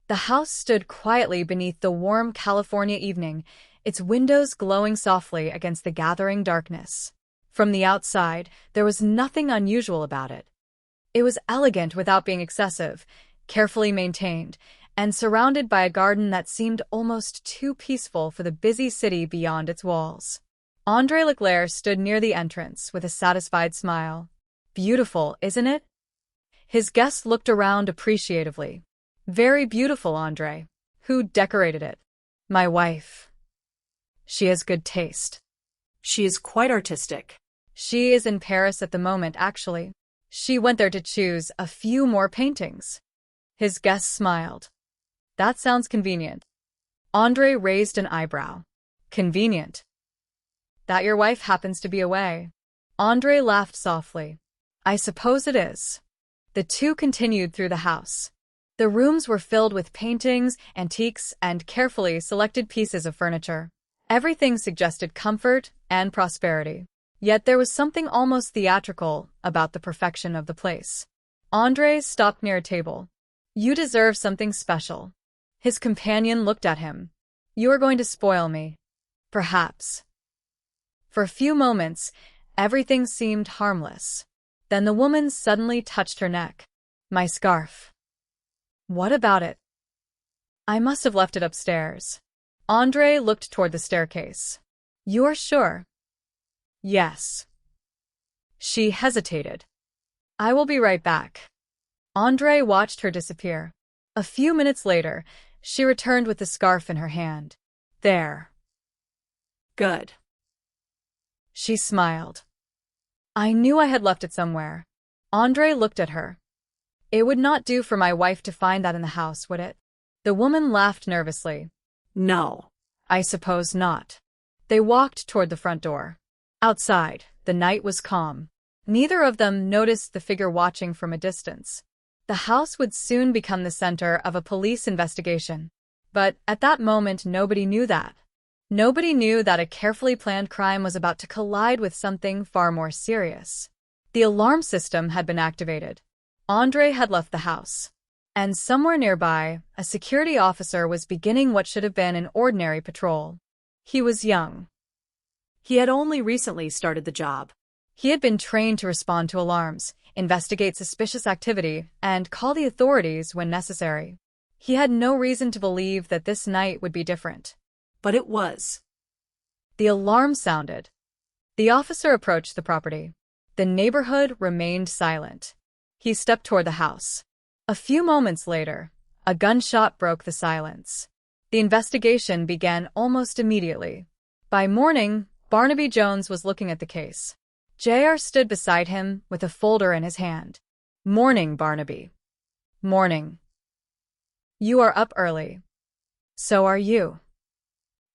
The house stood quietly beneath the warm California evening, its windows glowing softly against the gathering darkness. From the outside, there was nothing unusual about it. It was elegant without being excessive, carefully maintained, and surrounded by a garden that seemed almost too peaceful for the busy city beyond its walls. André Leclerc stood near the entrance with a satisfied smile. Beautiful, isn't it? His guest looked around appreciatively. Very beautiful, André. Who decorated it? My wife. She has good taste. She is quite artistic. She is in Paris at the moment, actually. She went there to choose a few more paintings. His guest smiled. That sounds convenient. André raised an eyebrow. Convenient. That your wife happens to be away. André laughed softly. I suppose it is. The two continued through the house. The rooms were filled with paintings, antiques, and carefully selected pieces of furniture. Everything suggested comfort and prosperity. Yet there was something almost theatrical about the perfection of the place. André stopped near a table. You deserve something special. His companion looked at him. You are going to spoil me. Perhaps. For a few moments, everything seemed harmless. Then the woman suddenly touched her neck. My scarf. What about it? I must have left it upstairs. André looked toward the staircase. You are sure? Yes. She hesitated. I will be right back. André watched her disappear. A few minutes later, she returned with the scarf in her hand. There. Good. She smiled. I knew I had left it somewhere. André looked at her. It would not do for my wife to find that in the house, would it? The woman laughed nervously. No. I suppose not. They walked toward the front door. Outside, the night was calm. Neither of them noticed the figure watching from a distance. The house would soon become the center of a police investigation. But at that moment, nobody knew that. Nobody knew that a carefully planned crime was about to collide with something far more serious. The alarm system had been activated. André had left the house. And somewhere nearby, a security officer was beginning what should have been an ordinary patrol. He was young. He had only recently started the job. He had been trained to respond to alarms, investigate suspicious activity, and call the authorities when necessary. He had no reason to believe that this night would be different. But it was. The alarm sounded. The officer approached the property. The neighborhood remained silent. He stepped toward the house. A few moments later, a gunshot broke the silence. The investigation began almost immediately. By morning, Barnaby Jones was looking at the case. J.R. stood beside him with a folder in his hand. Morning, Barnaby. Morning. You are up early. So are you.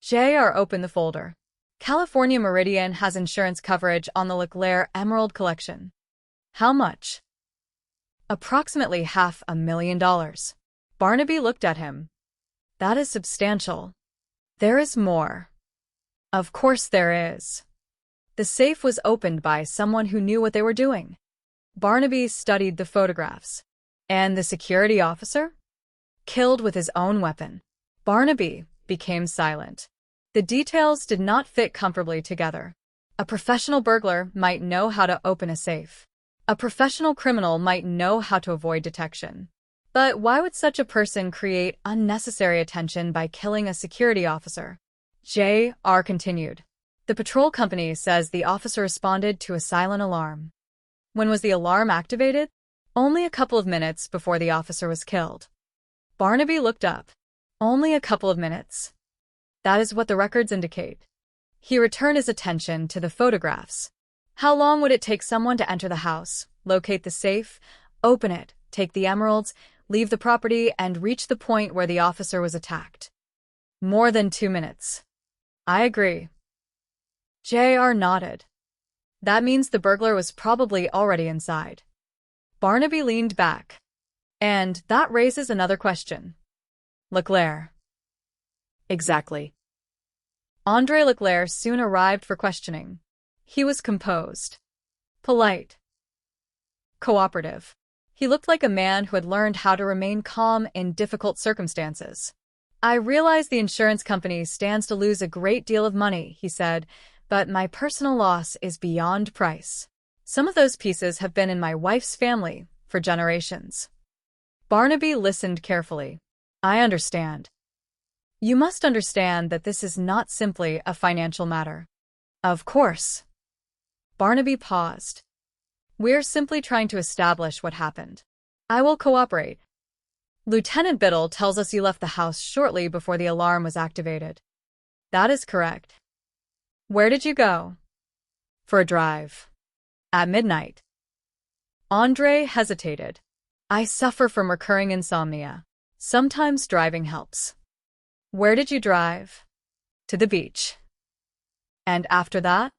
J.R. opened the folder. California Meridian has insurance coverage on the Leclerc Emerald Collection. How much? Approximately $500,000. Barnaby looked at him. That is substantial. There is more. Of course there is. The safe was opened by someone who knew what they were doing. Barnaby studied the photographs. And the security officer? Killed with his own weapon. Barnaby became silent. The details did not fit comfortably together. A professional burglar might know how to open a safe. A professional criminal might know how to avoid detection. But why would such a person create unnecessary attention by killing a security officer? J.R. continued. The patrol company says the officer responded to a silent alarm. When was the alarm activated? Only a couple of minutes before the officer was killed. Barnaby looked up. Only a couple of minutes. That is what the records indicate. He returned his attention to the photographs. How long would it take someone to enter the house, locate the safe, open it, take the emeralds, leave the property, and reach the point where the officer was attacked? More than 2 minutes. I agree. J.R. nodded. That means the burglar was probably already inside. Barnaby leaned back. And that raises another question. Leclerc. Exactly. André Leclerc soon arrived for questioning. He was composed, polite, cooperative. He looked like a man who had learned how to remain calm in difficult circumstances. I realize the insurance company stands to lose a great deal of money, he said, but my personal loss is beyond price. Some of those pieces have been in my wife's family for generations. Barnaby listened carefully. I understand. You must understand that this is not simply a financial matter. Of course. Barnaby paused. We're simply trying to establish what happened. I will cooperate. Lieutenant Biddle tells us you left the house shortly before the alarm was activated. That is correct. Where did you go? For a drive. At midnight. Andre hesitated. I suffer from recurring insomnia. Sometimes driving helps. Where did you drive? To the beach. And after that?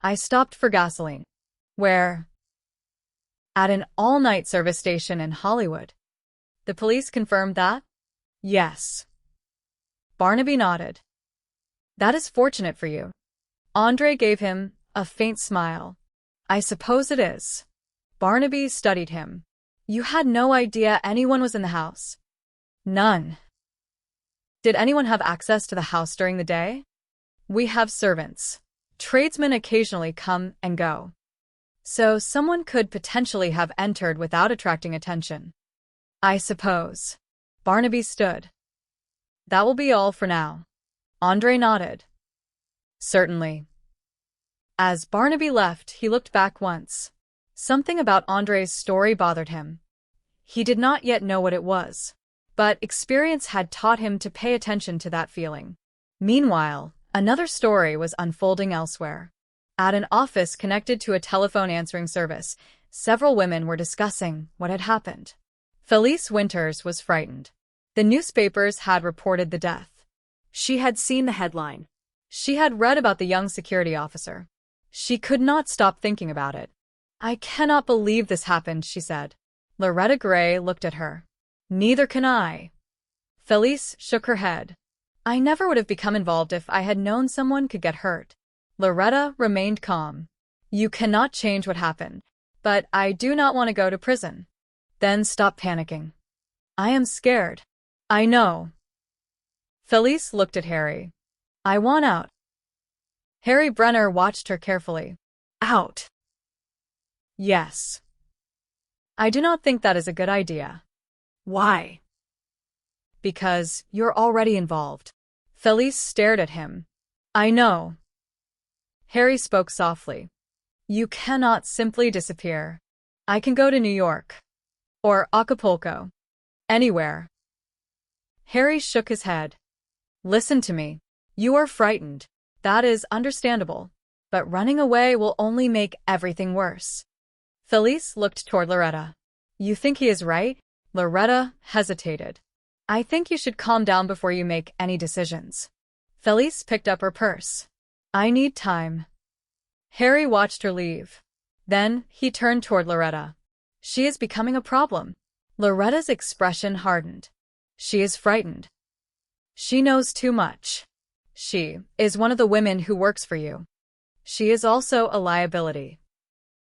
I stopped for gasoline. Where? At an all-night service station in Hollywood. The police confirmed that? Yes. Barnaby nodded. That is fortunate for you. Andre gave him a faint smile. I suppose it is. Barnaby studied him. You had no idea anyone was in the house? None. Did anyone have access to the house during the day? We have servants. Tradesmen occasionally come and go. So someone could potentially have entered without attracting attention. I suppose. Barnaby stood. That will be all for now. Andre nodded. Certainly. As Barnaby left, he looked back once. Something about Andre's story bothered him. He did not yet know what it was, but experience had taught him to pay attention to that feeling. Meanwhile, another story was unfolding elsewhere. At an office connected to a telephone answering service, several women were discussing what had happened. Felice Winters was frightened. The newspapers had reported the death. She had seen the headline. She had read about the young security officer. She could not stop thinking about it. I cannot believe this happened, she said. Loretta Gray looked at her. Neither can I. Felice shook her head. I never would have become involved if I had known someone could get hurt. Loretta remained calm. You cannot change what happened, but I do not want to go to prison. Then stop panicking. I am scared. I know. Felice looked at Harry. I want out. Harry Brenner watched her carefully. Out. Yes. I do not think that is a good idea. Why? Because you're already involved. Felice stared at him. I know. Harry spoke softly. You cannot simply disappear. I can go to New York. Or Acapulco. Anywhere. Harry shook his head. Listen to me. You are frightened. That is understandable. But running away will only make everything worse. Felice looked toward Loretta. You think he is right? Loretta hesitated. I think you should calm down before you make any decisions. Felice picked up her purse. I need time. Harry watched her leave. Then he turned toward Loretta. She is becoming a problem. Loretta's expression hardened. She is frightened. She knows too much. She is one of the women who works for you. She is also a liability.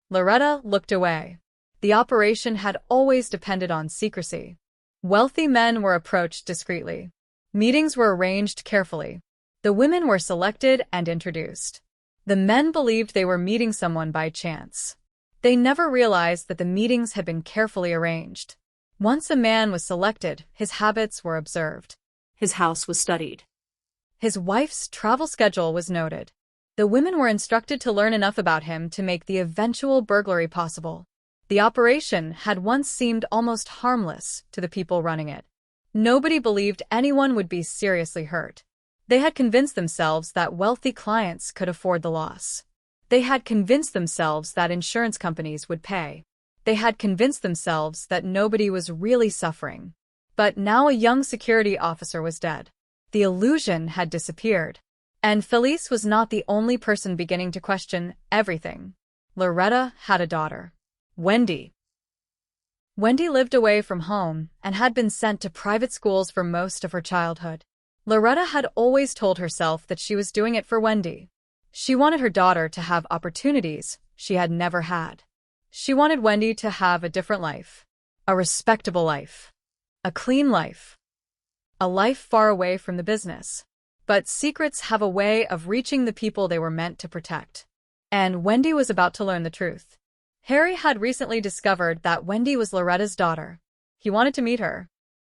Loretta looked away. The operation had always depended on secrecy. Wealthy men were approached discreetly. Meetings were arranged carefully. The women were selected and introduced. The men believed they were meeting someone by chance. They never realized that the meetings had been carefully arranged. Once a man was selected, his habits were observed. His house was studied. His wife's travel schedule was noted. The women were instructed to learn enough about him to make the eventual burglary possible. The operation had once seemed almost harmless to the people running it. Nobody believed anyone would be seriously hurt. They had convinced themselves that wealthy clients could afford the loss. They had convinced themselves that insurance companies would pay. They had convinced themselves that nobody was really suffering. But now a young security officer was dead. The illusion had disappeared. And Felice was not the only person beginning to question everything. Loretta had a daughter, Wendy. Wendy lived away from home and had been sent to private schools for most of her childhood. Loretta had always told herself that she was doing it for Wendy. She wanted her daughter to have opportunities she had never had. She wanted Wendy to have a different life, a respectable life, a clean life, a life far away from the business. But secrets have a way of reaching the people they were meant to protect. And Wendy was about to learn the truth. Harry had recently discovered that Wendy was Loretta's daughter. He wanted to meet her.